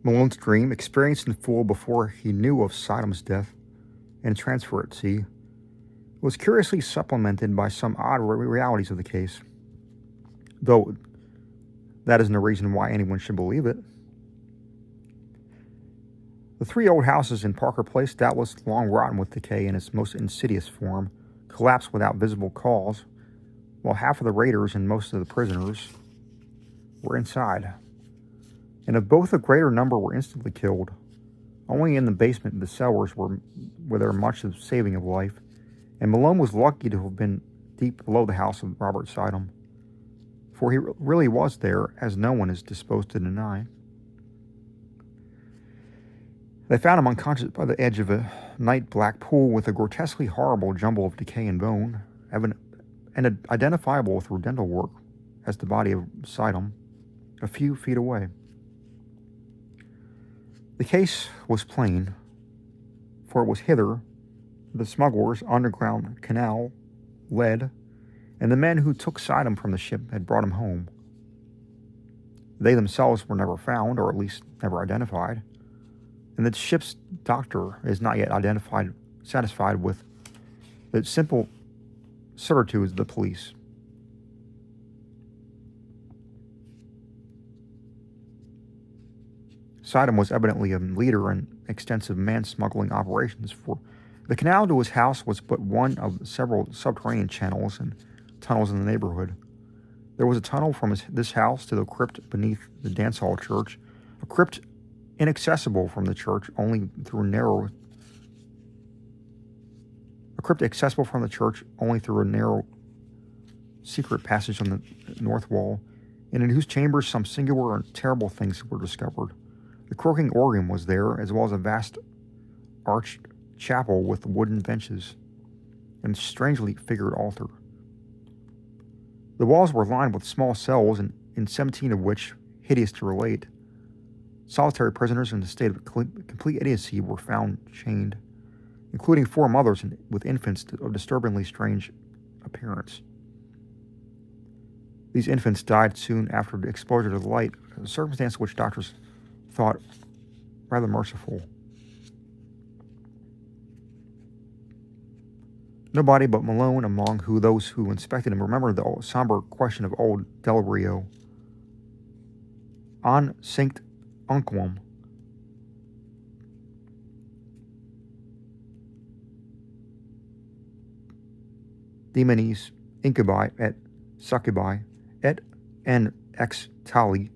Malone's dream, experienced in full before he knew of Sidom's death and transfer at sea, was curiously supplemented by some odd realities of the case, though that is no reason why anyone should believe it. The three old houses in Parker Place, doubtless long rotten with decay in its most insidious form, collapsed without visible cause, while half of the raiders and most of the prisoners were inside. And of both, a greater number were instantly killed. Only in the basement the cellars were there much of saving of life, and Malone was lucky to have been deep below the house of Robert Sidom, for he really was there, as no one is disposed to deny. They found him unconscious by the edge of a night-black pool with a grotesquely horrible jumble of decay and bone, and identifiable through dental work as the body of Sidom, a few feet away. The case was plain, for it was hither the smugglers' underground canal led, and the men who took Sidom from the ship had brought him home. They themselves were never found, or at least never identified, and the ship's doctor is not yet satisfied with the simple certitudes of the police. Sidom was evidently a leader in extensive man-smuggling operations, for the canal to his house was but one of several subterranean channels and tunnels in the neighborhood. There was a tunnel from this house to the crypt beneath the dance hall church, a crypt inaccessible from the church only through a narrow secret passage on the north wall, and in whose chambers some singular and terrible things were discovered. The croaking organ was there, as well as a vast arched chapel with wooden benches and strangely figured altar. The walls were lined with small cells, and in 17 of which, hideous to relate, solitary prisoners in a state of complete idiocy were found chained, including 4 mothers with infants of disturbingly strange appearance. These infants died soon after the exposure to the light, a circumstance which doctors thought rather merciful. Nobody but Malone among those who inspected him remembered the somber question of old Del Rio. On Sanct Unquam, demonis incubi et succubi et en ex tali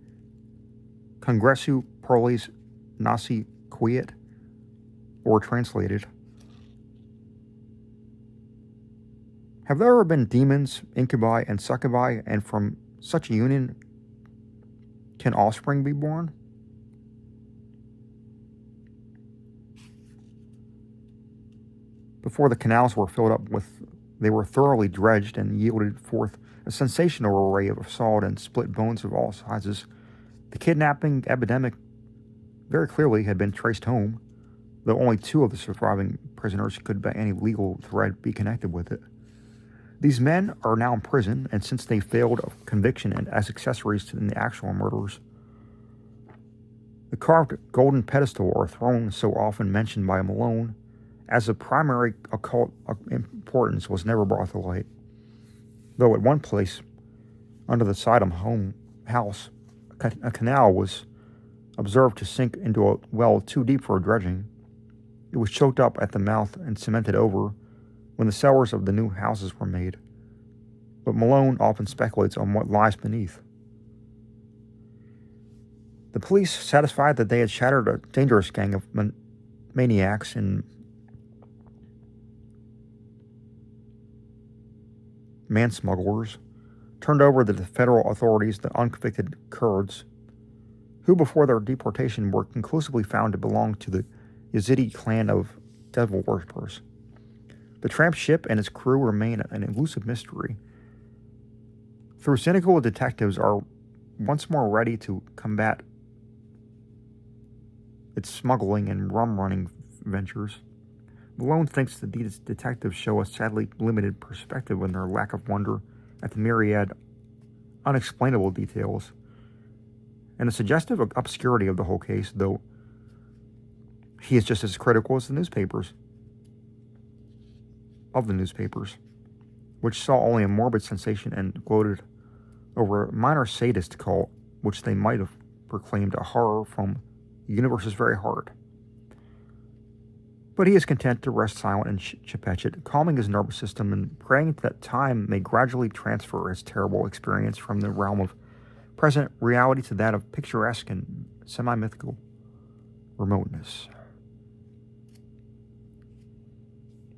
congressu proles nasi quiet, or translated, have there ever been demons, incubi, and succubi, and from such a union can offspring be born? Before the canals were filled up they were thoroughly dredged and yielded forth a sensational array of sawed and split bones of all sizes. The kidnapping epidemic very clearly had been traced home, though only 2 of the surviving prisoners could by any legal thread be connected with it. These men are now in prison, and since they failed of conviction and as accessories in the actual murders, the carved golden pedestal or throne so often mentioned by Malone as of primary occult importance was never brought to light, though at one place, under the Sidom house, a canal was observed to sink into a well too deep for dredging. It was choked up at the mouth and cemented over when the cellars of the new houses were made, but Malone often speculates on what lies beneath. The police, satisfied that they had shattered a dangerous gang of maniacs and man-smugglers, turned over to the federal authorities the unconvicted Kurds, who before their deportation were conclusively found to belong to the Yazidi clan of devil worshippers. The tramp ship and its crew remain an elusive mystery. Through cynical detectives are once more ready to combat its smuggling and rum-running ventures, Malone thinks that these detectives show a sadly limited perspective in their lack of wonder at the myriad unexplainable details, And the suggestive obscurity of the whole case, though he is just as critical as the newspapers, which saw only a morbid sensation and gloated over a minor sadist cult, which they might have proclaimed a horror from the universe's very heart. But he is content to rest silent and Chepachet, calming his nervous system and praying that time may gradually transfer his terrible experience from the realm of present reality to that of picturesque and semi-mythical remoteness.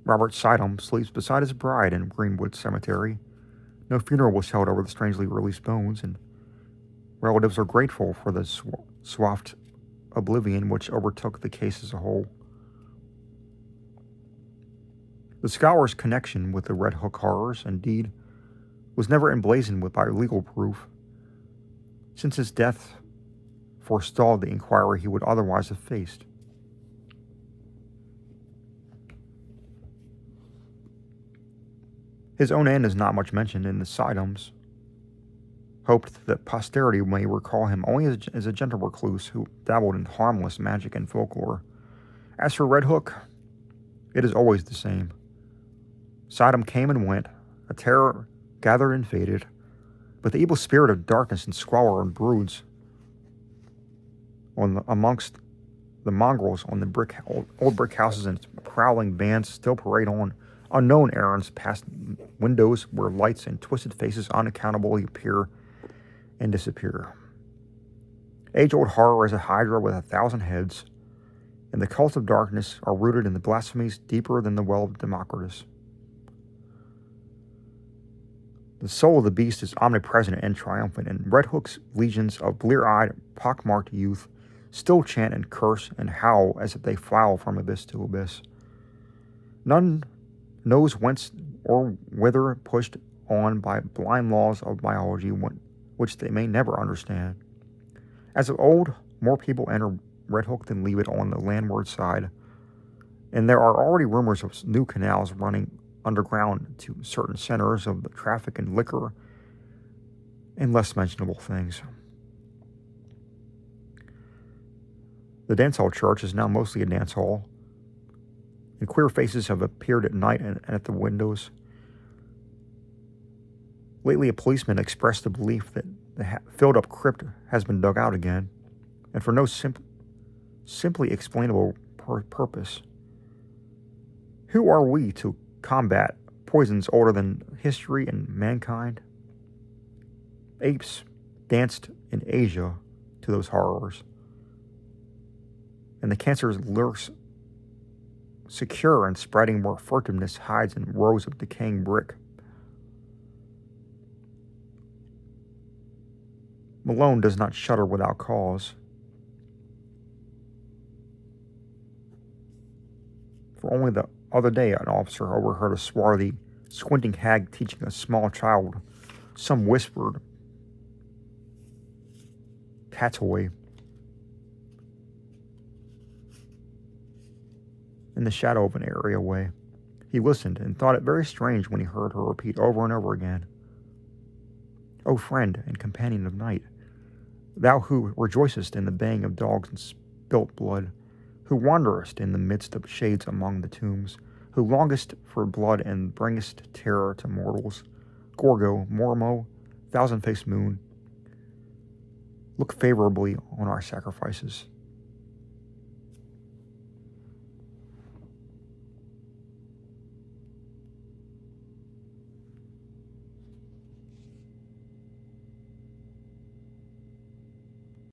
Robert Sidham sleeps beside his bride in Greenwood Cemetery. No funeral was held over the strangely released bones, and relatives are grateful for the swift oblivion which overtook the case as a whole. The scholar's connection with the Red Hook horrors, indeed, was never emblazoned by legal proof, since his death forestalled the inquiry he would otherwise have faced. His own end is not much mentioned in the Sidhams, hoped that posterity may recall him only as a gentle recluse who dabbled in harmless magic and folklore. As for Red Hook, it is always the same. Sidham came and went, a terror gathered and faded, but the evil spirit of darkness and squalor and broods amongst the mongrels on the old brick houses, and prowling bands still parade on unknown errands past windows where lights and twisted faces unaccountably appear and disappear. Age-old horror is a hydra with 1,000 heads, and the cults of darkness are rooted in the blasphemies deeper than the well of Democritus. The soul of the beast is omnipresent and triumphant, and Red Hook's legions of blear-eyed, pock-marked youth still chant and curse and howl as if they file from abyss to abyss. None knows whence or whither, pushed on by blind laws of biology which they may never understand. As of old, more people enter Red Hook than leave it on the landward side, and there are already rumors of new canals running underground to certain centers of the traffic in liquor and less mentionable things. The dance hall church is now mostly a dance hall, and queer faces have appeared at night and at the windows. Lately, a policeman expressed the belief that the filled-up crypt has been dug out again, and for no simply explainable purpose. Who are we to combat poisons older than history and mankind? Apes danced in Asia to those horrors, and the cancer lurks secure and spreading where furtiveness hides in rows of decaying brick. Malone does not shudder without cause. For only the other day, an officer overheard a swarthy, squinting hag teaching a small child some whispered patois in the shadow of an areaway. He listened and thought it very strange when he heard her repeat over and over again, "O friend and companion of night, thou who rejoicest in the baying of dogs and spilt blood, who wanderest in the midst of shades among the tombs, who longest for blood and bringest terror to mortals, Gorgo, Mormo, thousand-faced moon, look favorably on our sacrifices.